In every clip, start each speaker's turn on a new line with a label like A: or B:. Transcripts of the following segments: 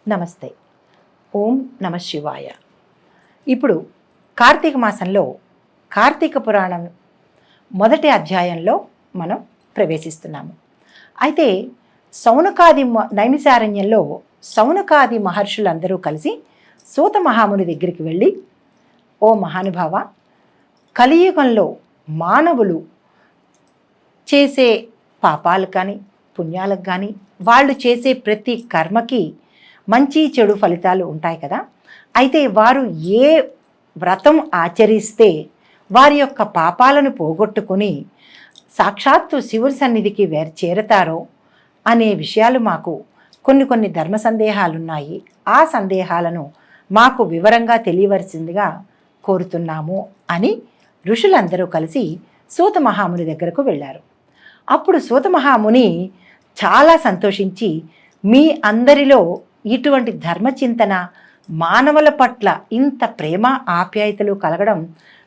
A: నమస్తే. ఓం నమ శివాయ. ఇప్పుడు కార్తీక మాసంలో కార్తీక పురాణం మొదటి అధ్యాయంలో మనం ప్రవేశిస్తున్నాము. అయితే సౌనకాది నైమిసారణ్యంలో సౌనకాది మహర్షులందరూ కలిసి సూత మహాముని దగ్గరికి వెళ్ళి, ఓ మహానుభావ, కలియుగంలో మానవులు చేసే పాపాలు కానీ పుణ్యాలకు కానీ వాళ్ళు చేసే ప్రతి కర్మకి మంచి చెడు ఫలితాలు ఉంటాయి కదా. అయితే వారు ఏ వ్రతం ఆచరిస్తే వారి యొక్క పాపాలను పోగొట్టుకుని సాక్షాత్తు శివుడి సన్నిధికి చేరతారో అనే విషయాలు మాకు కొన్ని ధర్మ సందేహాలున్నాయి. ఆ సందేహాలను మాకు వివరంగా తెలియవలసిందిగా కోరుతున్నాము అని ఋషులందరూ కలిసి సూత మహాముని దగ్గరకు వెళ్ళారు. అప్పుడు సూత మహాముని చాలా సంతోషించి, మీ అందరిలో ఇటువంటి ధర్మచింతన, మానవుల పట్ల ఇంత ప్రేమ ఆప్యాయతలు కలగడం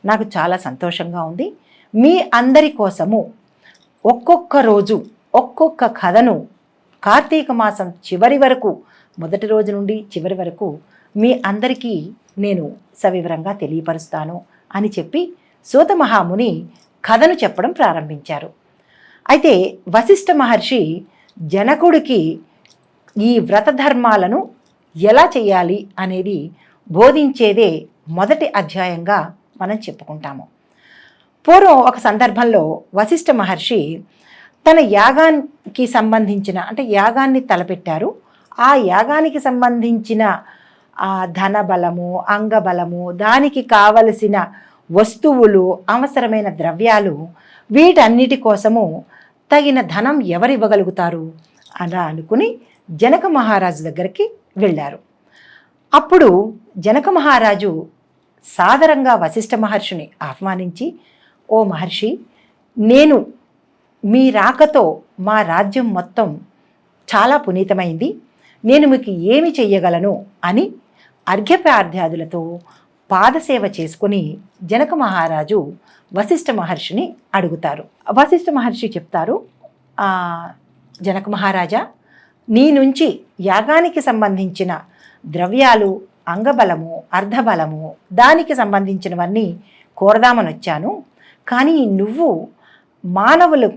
A: నాకు చాలా సంతోషంగా ఉంది. మీ అందరి కోసము ఒక్కొక్క రోజు ఒక్కొక్క కథను కార్తీక మాసం చివరి వరకు, మొదటి రోజు నుండి చివరి వరకు మీ అందరికీ నేను సవివరంగా తెలియపరుస్తాను అని చెప్పి సూత మహాముని కథను చెప్పడం ప్రారంభించారు. అయితే వశిష్ఠ మహర్షి జనకుడికి ఈ వ్రత ధర్మాలను ఎలా చేయాలి అనేది బోధించేదే మొదటి అధ్యాయంగా మనం చెప్పుకుంటాము. పూర్వం ఒక సందర్భంలో వశిష్ఠ మహర్షి తన యాగానికి సంబంధించిన, యాగాన్ని తలపెట్టారు. ఆ యాగానికి సంబంధించిన ధనబలము, అంగబలము, దానికి కావలసిన వస్తువులు, అవసరమైన ద్రవ్యాలు, వీటన్నిటి కోసము తగిన ధనం ఎవరివ్వగలుగుతారు అలా అనుకుని జనక మహారాజు దగ్గరికి వెళ్ళారు. అప్పుడు జనక మహారాజు సాదరంగా వశిష్ఠ మహర్షిని ఆహ్వానించి, ఓ మహర్షి, నేను మీ రాకతో మా రాజ్యం మొత్తం చాలా పునీతమైంది, నేను మీకు ఏమి చెయ్యగలను అని అర్ఘ్యప్రార్థ్యాదులతో పాదసేవ చేసుకుని జనక మహారాజు వశిష్ఠ మహర్షిని అడుగుతారు. వశిష్ఠ మహర్షి చెప్తారు, జనక మహారాజా, నీ నుంచి యాగానికి సంబంధించిన ద్రవ్యాలు, అంగబలము, అర్ధబలము, దానికి సంబంధించినవన్నీ కోరదామని వచ్చాను. కానీ నువ్వు మానవులు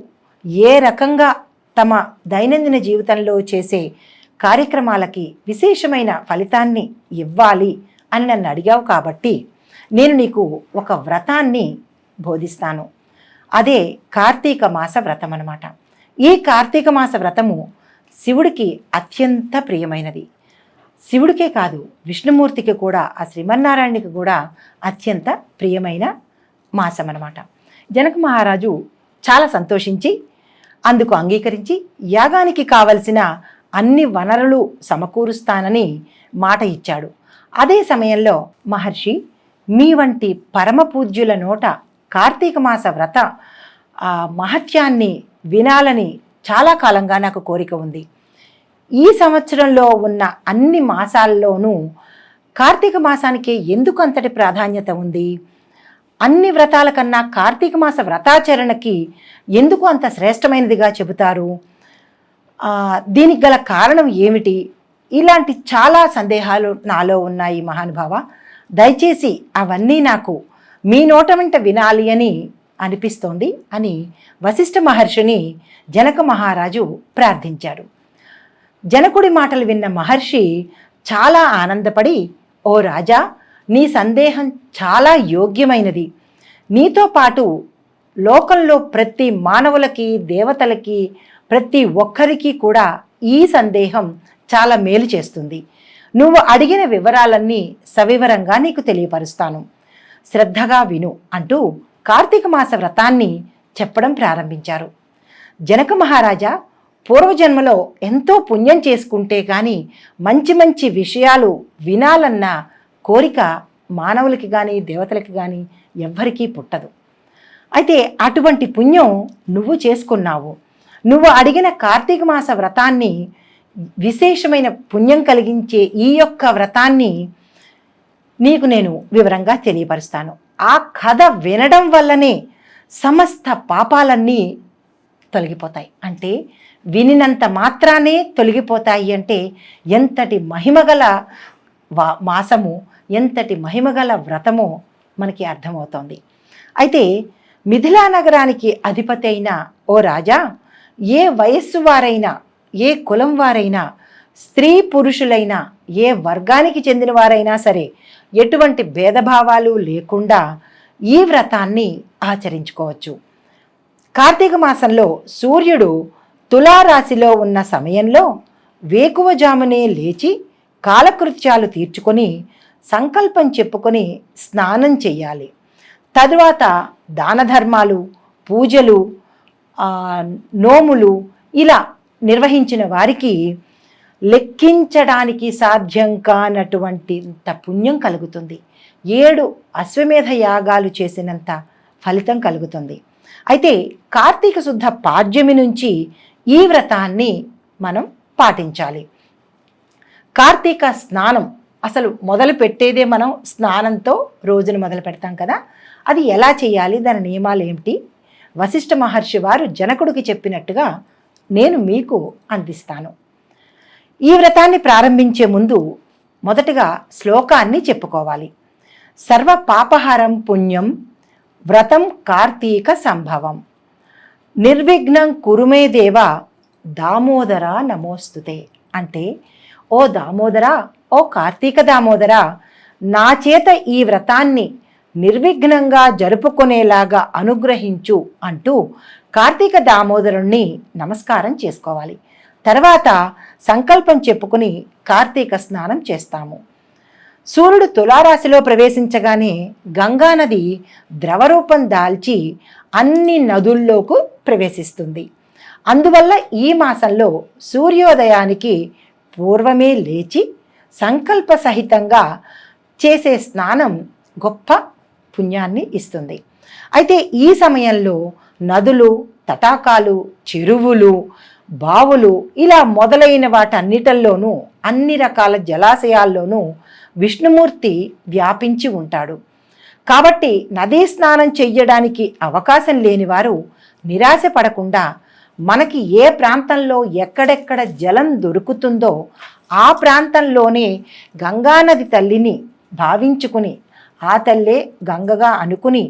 A: ఏ రకంగా తమ దైనందిన జీవితంలో చేసే కార్యక్రమాలకి విశేషమైన ఫలితాన్ని ఇవ్వాలి అని నన్ను అడిగావు కాబట్టి నేను నీకు ఒక వ్రతాన్ని బోధిస్తాను. అదే కార్తీక మాస వ్రతం అన్నమాట. ఈ కార్తీక మాస వ్రతము శివుడికి అత్యంత ప్రియమైనది. శివుడికే కాదు, విష్ణుమూర్తికి కూడా, ఆ శ్రీమన్నారాయణకి కూడా అత్యంత ప్రియమైన మాసం అన్నమాట. జనక మహారాజు చాలా సంతోషించి అందుకు అంగీకరించి యాగానికి కావలసిన అన్ని వనరులు సమకూరుస్తానని మాట ఇచ్చాడు. అదే సమయంలో మహర్షి, మీ వంటి పరమ పూజ్యుల నోట కార్తీక మాస వ్రత మహత్యాన్ని వినాలని చాలా కాలంగా నాకు కోరిక ఉంది. ఈ సంవత్సరంలో ఉన్న అన్ని మాసాల్లోనూ కార్తీక మాసానికి ఎందుకు అంతటి ప్రాధాన్యత ఉంది? అన్ని వ్రతాల కన్నా కార్తీక మాస వ్రతాచరణకి ఎందుకు అంత శ్రేష్టమైనదిగా చెబుతారు? దీనికి గల కారణం ఏమిటి? ఇలాంటి చాలా సందేహాలు నాలో ఉన్నాయి మహానుభావ. దయచేసి అవన్నీ నాకు మీ నోట వెంట వినాలి అని అనిపిస్తోంది అని వశిష్ఠ మహర్షిని జనక మహారాజు ప్రార్థించాడు. జనకుడి మాటలు విన్న మహర్షి చాలా ఆనందపడి, ఓ రాజా, నీ సందేహం చాలా యోగ్యమైనది. నీతో పాటు లోకంలో ప్రతి మానవులకి, దేవతలకి, ప్రతి ఒక్కరికి కూడా ఈ సందేహం చాలా మేలు చేస్తుంది. నువ్వు అడిగిన వివరాలన్నీ సవివరంగా నీకు తెలియపరుస్తాను, శ్రద్ధగా విను అంటూ కార్తీక మాస వ్రతాన్ని చెప్పడం ప్రారంభించారు. జనక మహారాజా, పూర్వజన్మలో ఎంతో పుణ్యం చేసుకుంటే కానీ మంచి మంచి విషయాలు వినాలన్న కోరిక మానవులకి కానీ దేవతలకి కానీ ఎవ్వరికీ పుట్టదు. అయితే అటువంటి పుణ్యం నువ్వు చేసుకున్నావు. నువ్వు అడిగిన కార్తీక మాస వ్రతాన్ని, విశేషమైన పుణ్యం కలిగించే ఈ యొక్క వ్రతాన్ని నీకు నేను వివరంగా తెలియపరుస్తాను. ఆ కథ వినడం వల్లనే సమస్త పాపాలన్నీ తొలగిపోతాయి. అంటే వినినంత మాత్రానే తొలగిపోతాయి అంటే ఎంతటి మహిమగల మాసము, ఎంతటి మహిమగల వ్రతమో మనకి అర్థమవుతోంది. అయితే మిథిలా నగరానికి అధిపతి అయిన ఓ రాజా, ఏ వయస్సు వారైనా, ఏ కులం వారైనా, స్త్రీ పురుషులైనా, ఏ వర్గానికి చెందిన వారైనా సరే ఎటువంటి భేదభావాలు లేకుండా ఈ వ్రతాన్ని ఆచరించుకోవచ్చు. కార్తీక మాసంలో సూర్యుడు తులారాశిలో ఉన్న సమయంలో వేకువజామునే లేచి కాలకృత్యాలు తీర్చుకొని సంకల్పం చెప్పుకొని స్నానం చెయ్యాలి. తరువాత దాన ధర్మాలు, పూజలు, నోములు ఇలా నిర్వహించిన వారికి లెక్కించడానికి సాధ్యం కానటువంటింత పుణ్యం కలుగుతుంది. 7 అశ్వమేధ యాగాలు చేసినంత ఫలితం కలుగుతుంది. అయితే కార్తీక శుద్ధ పాడ్యమి నుంచి ఈ వ్రతాన్ని మనం పాటించాలి. కార్తీక స్నానం అసలు మొదలు పెట్టేదే మనం స్నానంతో రోజును మొదలు పెడతాం కదా. అది ఎలా చేయాలి, దాని నియమాలు ఏమిటి, వశిష్ఠ మహర్షి వారు జనకుడికి చెప్పినట్టుగా నేను మీకు అందిస్తాను. ఈ వ్రతాన్ని ప్రారంభించే ముందు మొదటగా శ్లోకాన్ని చెప్పుకోవాలి. సర్వ పాపహారం పుణ్యం వ్రతం కార్తీక సంభవం, నిర్విఘ్నం కురుమే దేవ దామోదర నమోస్తుతే. అంటే ఓ దామోదరా, ఓ కార్తీక దామోదరా, నా చేత ఈ వ్రతాన్ని నిర్విఘ్నంగా జరుపుకునేలాగా అనుగ్రహించు అంటూ కార్తీక దామోదరుణ్ణి నమస్కారం చేసుకోవాలి. తర్వాత సంకల్పం చెప్పుకుని కార్తీక స్నానం చేస్తాము. సూర్యుడు తులారాశిలో ప్రవేశించగానే గంగానది ద్రవరూపం దాల్చి అన్ని నదుల్లోకి ప్రవేశిస్తుంది. అందువల్ల ఈ మాసంలో సూర్యోదయానికి పూర్వమే లేచి సంకల్ప సహితంగా చేసే స్నానం గొప్ప పుణ్యాన్ని ఇస్తుంది. అయితే ఈ సమయంలో నదులు, తటాకాలు, చెరువులు, బావులు ఇలా మొదలైన వాటన్నిటిల్లోనూ, అన్ని రకాల జలాశయాల్లోనూ విష్ణుమూర్తి వ్యాపించి ఉంటాడు. కాబట్టి నదీ స్నానం చెయ్యడానికి అవకాశం లేని వారు నిరాశ పడకుండా మనకి ఏ ప్రాంతంలో ఎక్కడెక్కడ జలం దొరుకుతుందో ఆ ప్రాంతంలోనే గంగానది తల్లిని భావించుకుని, ఆ తల్లే గంగగా అనుకుని,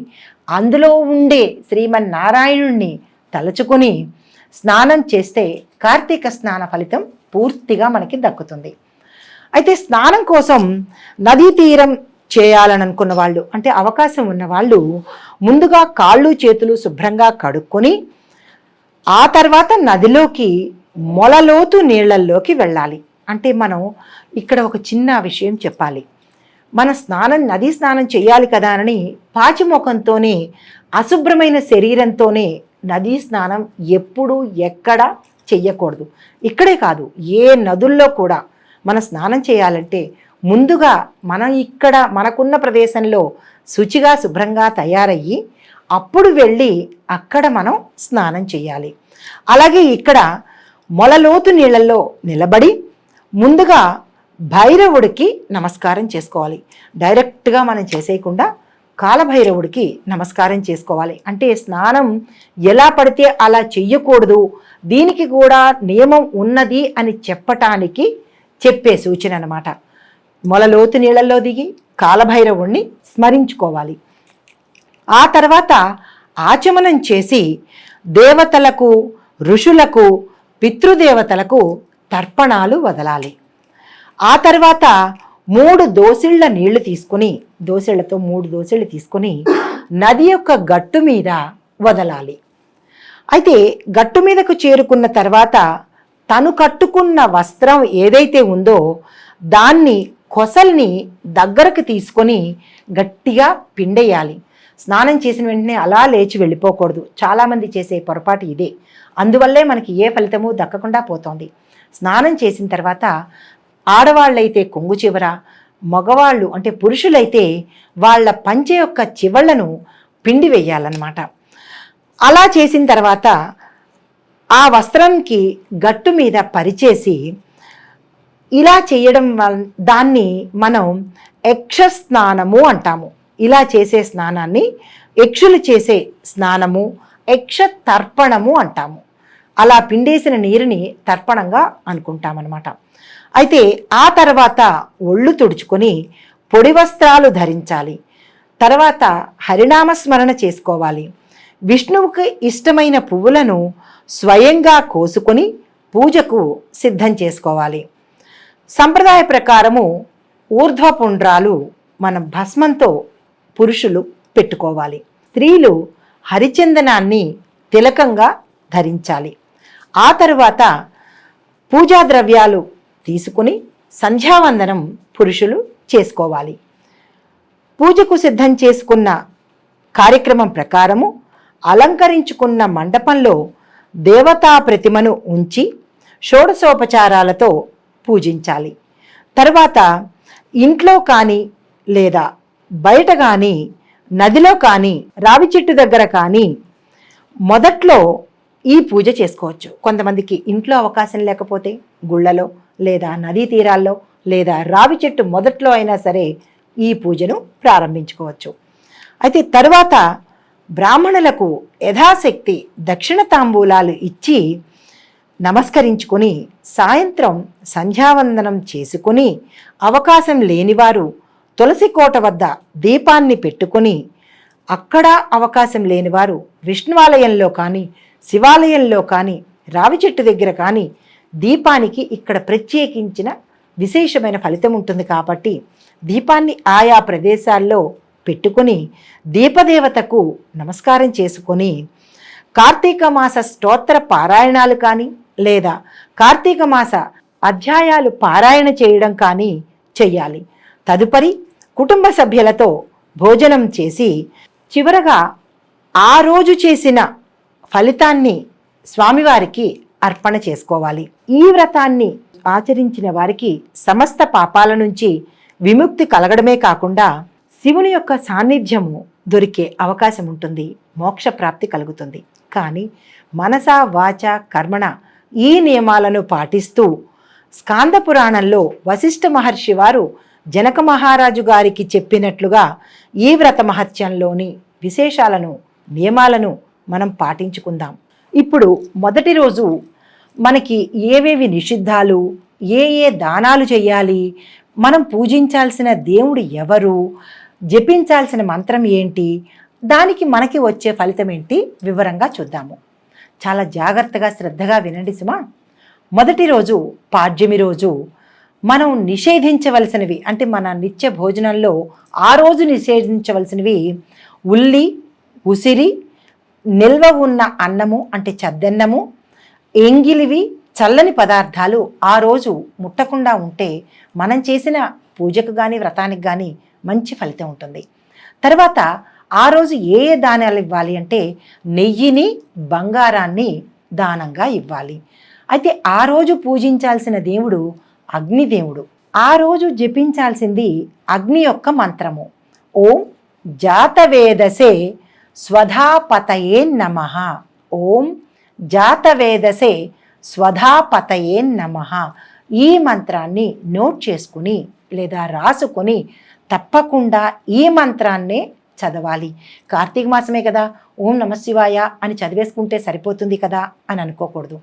A: అందులో ఉండే శ్రీమన్నారాయణుణ్ణి తలుచుకుని స్నానం చేస్తే కార్తీక స్నాన ఫలితం పూర్తిగా మనకి దక్కుతుంది. అయితే స్నానం కోసం నదీ తీరం చేయాలని అనుకున్న వాళ్ళు, అంటే అవకాశం ఉన్న వాళ్ళు ముందుగా కాళ్ళు చేతులు శుభ్రంగా కడుక్కొని ఆ తర్వాత నదిలోకి మొలలోతు నీళ్లల్లోకి వెళ్ళాలి. అంటే మనం ఇక్కడ ఒక చిన్న విషయం చెప్పాలి. మన నదీ స్నానం చేయాలి కదా అని పాచిముఖంతోనే, అశుభ్రమైన శరీరంతోనే నదీ స్నానం ఎప్పుడు ఎక్కడ చెయ్యకూడదు. ఇక్కడే కాదు, ఏ నదుల్లో కూడా మనం స్నానం చేయాలంటే ముందుగా మనం ఇక్కడ మనకున్న ప్రదేశంలో శుచిగా శుభ్రంగా తయారయ్యి అప్పుడు వెళ్ళి అక్కడ మనం స్నానం చేయాలి. అలాగే ఇక్కడ మొలలోతు నీళ్ళల్లో నిలబడి ముందుగా భైరవుడికి నమస్కారం చేసుకోవాలి. డైరెక్ట్గా మనం చేసేయకుండా కాలభైరవుడికి నమస్కారం చేసుకోవాలి. అంటే స్నానం ఎలా పడితే అలా చెయ్యకూడదు, దీనికి కూడా నియమం ఉన్నది అని చెప్పటానికి చెప్పే సూచన అన్నమాట. మొలలోతు నీళ్ళల్లో దిగి కాలభైరవుణ్ణి స్మరించుకోవాలి. ఆ తర్వాత ఆచమనం చేసి దేవతలకు, ఋషులకు, పితృదేవతలకు తర్పణాలు వదలాలి. ఆ తర్వాత 3 దోసిళ్ల నీళ్లు తీసుకుని, దోసిళ్లతో 3 దోసిళ్ళు తీసుకుని నది యొక్క గట్టు మీద వదలాలి. అయితే గట్టు మీదకు చేరుకున్న తర్వాత తను కట్టుకున్న వస్త్రం ఏదైతే ఉందో దాన్ని, కొసల్ని దగ్గరకు తీసుకొని గట్టిగా పిండేయాలి. స్నానం చేసిన వెంటనే అలా లేచి వెళ్ళిపోకూడదు. చాలామంది చేసే పొరపాటు ఇదే. అందువల్లే మనకి ఏ ఫలితము దక్కకుండా పోతోంది. స్నానం చేసిన తర్వాత ఆడవాళ్ళైతే కొంగు చివర, మగవాళ్ళు అంటే పురుషులైతే వాళ్ళ పంచె యొక్క చివళ్లను పిండి వేయాలన్నమాట. అలా చేసిన తర్వాత ఆ వస్త్రంకి గట్టు మీద పరిచేసి ఇలా చేయడం దాన్ని మనం యక్ష స్నానము అంటాము. ఇలా చేసే స్నానాన్ని యక్షులు చేసే స్నానము, యక్ష తర్పణము అంటాము. అలా పిండేసిన నీరుని తర్పణంగా అనుకుంటామన్నమాట. అయితే ఆ తర్వాత ఒళ్ళు తుడుచుకొని పొడి వస్త్రాలు ధరించాలి. తర్వాత హరినామస్మరణ చేసుకోవాలి. విష్ణువుకి ఇష్టమైన పువ్వులను స్వయంగా కోసుకొని పూజకు సిద్ధం చేసుకోవాలి. సంప్రదాయ ప్రకారము ఊర్ధ్వపుండ్రాలు మనం భస్మంతో పురుషులు పెట్టుకోవాలి. స్త్రీలు హరిచందనాన్ని తిలకంగా ధరించాలి. ఆ తరువాత పూజా ద్రవ్యాలు తీసుకుని సంధ్యావందనం పురుషులు చేసుకోవాలి. పూజకు సిద్ధం చేసుకున్న కార్యక్రమం ప్రకారము అలంకరించుకున్న మండపంలో దేవతా ప్రతిమను ఉంచి షోడశోపచారాలతో పూజించాలి. తర్వాత ఇంట్లో కానీ లేదా బయట కానీ నదిలో కానీ రావి చెట్టు దగ్గర కానీ మొదట్లో ఈ పూజ చేసుకోవచ్చు. కొంతమందికి ఇంట్లో అవకాశం లేకపోతే గుళ్ళలో లేదా నదీ తీరాల్లో లేదా రావి చెట్టు మొదట్లో అయినా సరే ఈ పూజను ప్రారంభించుకోవచ్చు. అయితే తరువాత బ్రాహ్మణులకు యథాశక్తి దక్షిణ తాంబూలాలు ఇచ్చి నమస్కరించుకొని సాయంత్రం సంధ్యావందనం చేసుకుని అవకాశం లేనివారు తులసి కోట వద్ద దీపాన్ని పెట్టుకొని అక్కడ అవకాశం లేనివారు విష్ణువాలయంలో కానీ శివాలయంలో కానీ రావి చెట్టు దగ్గర కానీ దీపానికి ఇక్కడ ప్రత్యేకించిన విశేషమైన ఫలితం ఉంటుంది కాబట్టి దీపాన్ని ఆయా ప్రదేశాల్లో పెట్టుకొని దీపదేవతకు నమస్కారం చేసుకొని కార్తీక మాస స్తోత్ర పారాయణాలు కానీ లేదా కార్తీక మాస అధ్యాయాలు పారాయణ చేయడం కానీ చెయ్యాలి. తదుపరి కుటుంబ సభ్యులతో భోజనం చేసి చివరగా ఆ రోజు చేసిన ఫలితాన్ని స్వామివారికి అర్పణ చేసుకోవాలి. ఈ వ్రతాన్ని ఆచరించిన వారికి సమస్త పాపాల నుంచి విముక్తి కలగడమే కాకుండా శివుని యొక్క సాన్నిధ్యము దొరికే అవకాశం ఉంటుంది, మోక్ష ప్రాప్తి కలుగుతుంది. కానీ మనస వాచ కర్మణ ఈ నియమాలను పాటిస్తూ స్కాంద పురాణంలో వశిష్ఠ మహర్షి వారు జనక మహారాజు గారికి చెప్పినట్లుగా ఈ వ్రత మహత్యంలోని విశేషాలను నియమాలను మనం పాటించుకుందాం. ఇప్పుడు మొదటి రోజు మనకి ఏవేవి నిషిద్ధాలు, ఏ దానాలు చేయాలి, మనం పూజించాల్సిన దేవుడు ఎవరు, జపించాల్సిన మంత్రం ఏంటి, దానికి మనకి వచ్చే ఫలితం ఏంటి వివరంగా చూద్దాము. చాలా జాగ్రత్తగా శ్రద్ధగా వినండి సుమా. మొదటి రోజు పాడ్యమి రోజు మనం నిషేధించవలసినవి అంటే మన నిత్య భోజనంలో ఆ రోజు నిషేధించవలసినవి ఉల్లి, ఉసిరి, నిల్వ ఉన్న అన్నము అంటే చద్దన్నము, ఎంగిలివి, చల్లని పదార్థాలు ఆ రోజు ముట్టకుండా ఉంటే మనం చేసిన పూజకు కానీ వ్రతానికి కానీ మంచి ఫలితం ఉంటుంది. తర్వాత ఆ రోజు ఏ దానాలు ఇవ్వాలి అంటే నెయ్యిని, బంగారాన్ని దానంగా ఇవ్వాలి. అయితే ఆ రోజు పూజించాల్సిన దేవుడు అగ్నిదేవుడు. ఆ రోజు జపించాల్సింది అగ్ని యొక్క మంత్రము. ఓం జాతవేదసే స్వధాపతయే నమః. ఓం జాతవేదసే స్వధాపతయే నమః. ఈ మంత్రాన్ని నోట్ చేసుకుని లేదా రాసుకొని తప్పకుండా ఈ మంత్రాన్నే చదవాలి. కార్తీక మాసమే కదా, ఓం నమశివాయ అని చదివేసుకుంటే సరిపోతుంది కదా అని అనుకోకూడదు.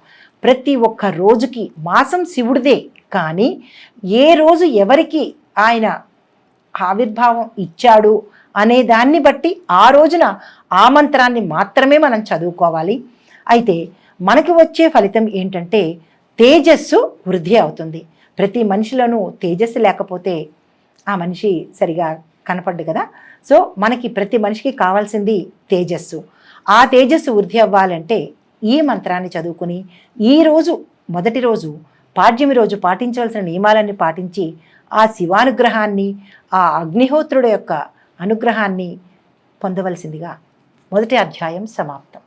A: ప్రతి ఒక్క రోజుకి మాసం శివుడిదే, కానీ ఏ రోజు ఎవరికి ఆయన ఆవిర్భావం ఇచ్చాడు అనే దాన్ని బట్టి ఆ రోజున ఆ మంత్రాన్ని మాత్రమే మనం చదువుకోవాలి. అయితే మనకి వచ్చే ఫలితం ఏంటంటే తేజస్సు వృద్ధి అవుతుంది. ప్రతి మనిషిలోనూ తేజస్సు లేకపోతే ఆ మనిషి సరిగా కనపడ్డు కదా. సో మనకి ప్రతి మనిషికి కావాల్సింది తేజస్సు. ఆ తేజస్సు వృద్ధి అవ్వాలంటే ఈ మంత్రాన్ని చదువుకుని ఈరోజు మొదటి రోజు పాడ్యమి రోజు పాటించవలసిన నియమాలన్నీ పాటించి ఆ శివానుగ్రహాన్ని, ఆ అగ్నిహోత్రుడు యొక్క అనుగ్రహాన్ని పొందవలసిందిగా మొదటి అధ్యాయం సమాప్తం.